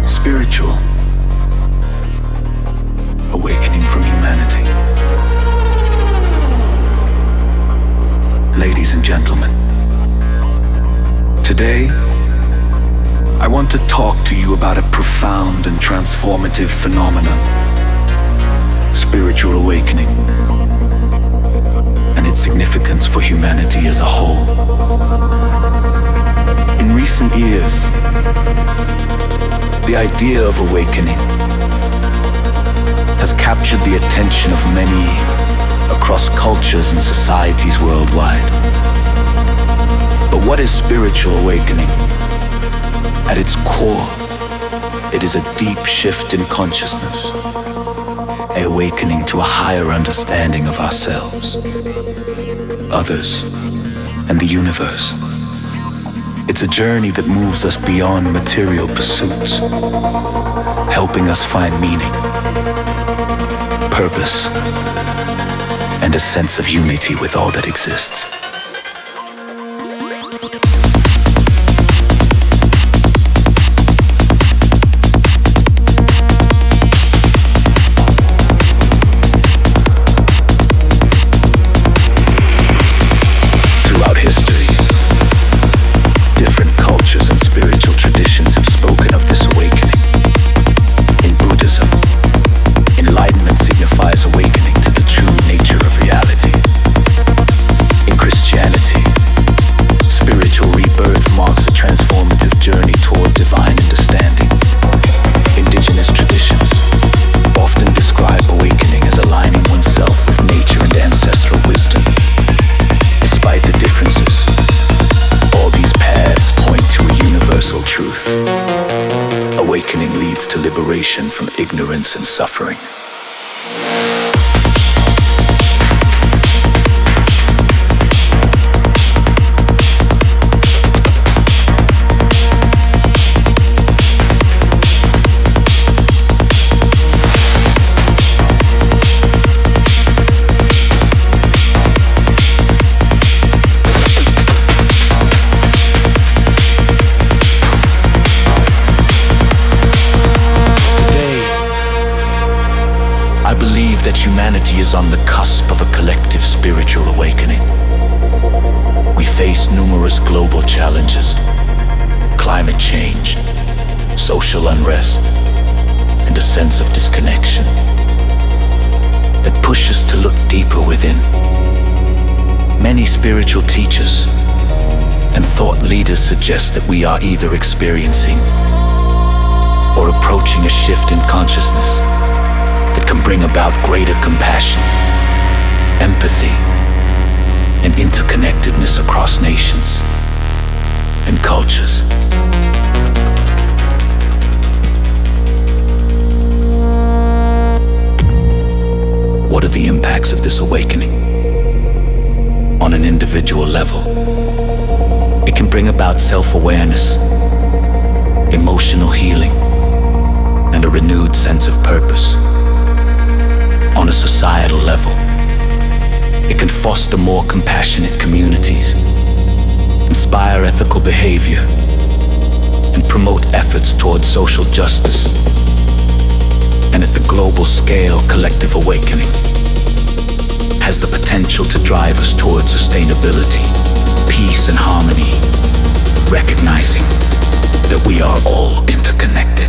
Spiritual awakening from humanity. Ladies and gentlemen, today I want to talk to you about a profound and transformative phenomenon: spiritual awakening and its significance for humanity as a whole. In recent years, the idea of awakening has captured the attention of many across cultures and societies worldwide. But what is spiritual awakening? At its core, it is a deep shift in consciousness, an awakening to a higher understanding of ourselves, others, and the universe. It's a journey that moves us beyond material pursuits, helping us find meaning, purpose, and a sense of unity with all that exists. From ignorance and suffering. Humanity is on the cusp of a collective spiritual awakening. We face numerous global challenges: climate change, social unrest, and a sense of disconnection that push us to look deeper within. Many spiritual teachers and thought leaders suggest that we are either experiencing or approaching a shift in consciousness that can bring about greater compassion, empathy, and interconnectedness across nations and cultures. What are the impacts of this awakening? On an individual level, it can bring about self-awareness, emotional healing, and a renewed sense of purpose. On a societal level, it can foster more compassionate communities, inspire ethical behavior, and promote efforts towards social justice. And at the global scale, collective awakening has the potential to drive us towards sustainability, peace, and harmony, recognizing that we are all interconnected.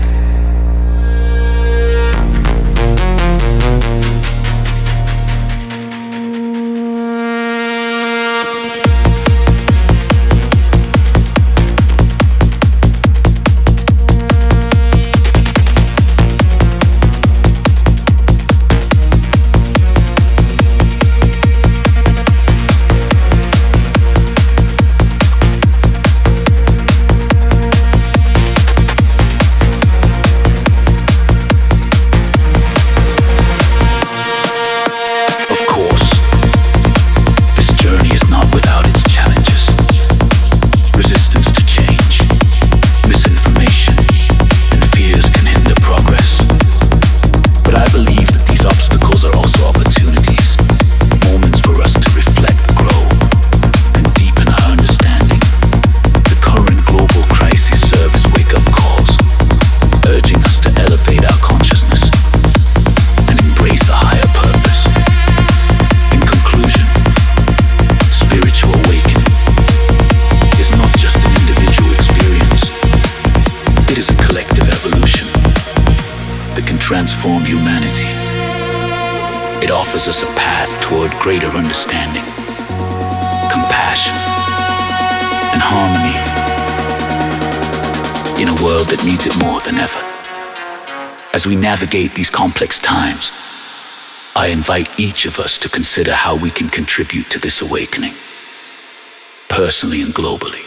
transform humanity. It offers us a path toward greater understanding, compassion, and harmony in a world that needs it more than ever. As we navigate these complex times, I invite each of us to consider how we can contribute to this awakening, personally and globally.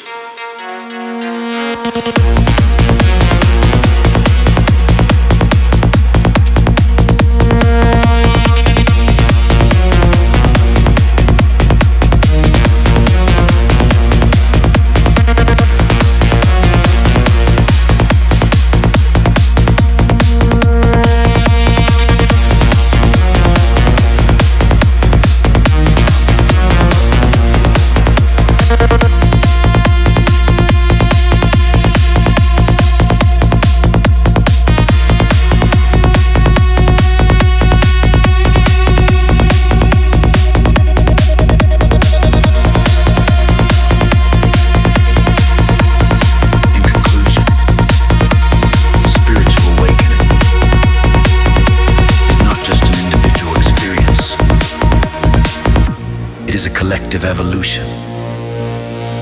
Collective evolution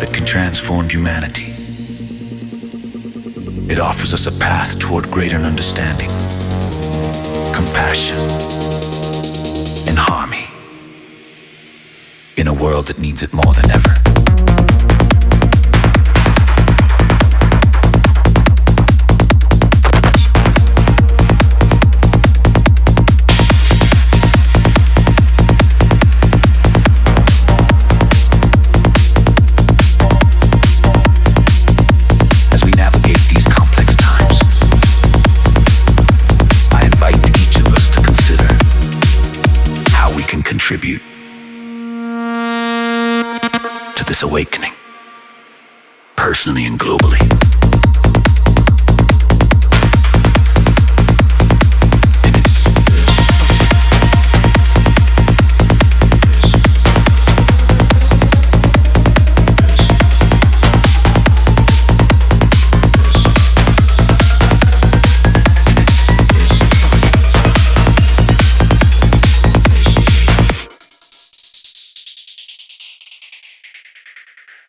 that can transform humanity. It offers us a path toward greater understanding, compassion, and harmony in a world that needs it more than ever. Contribute to this awakening, personally and globally.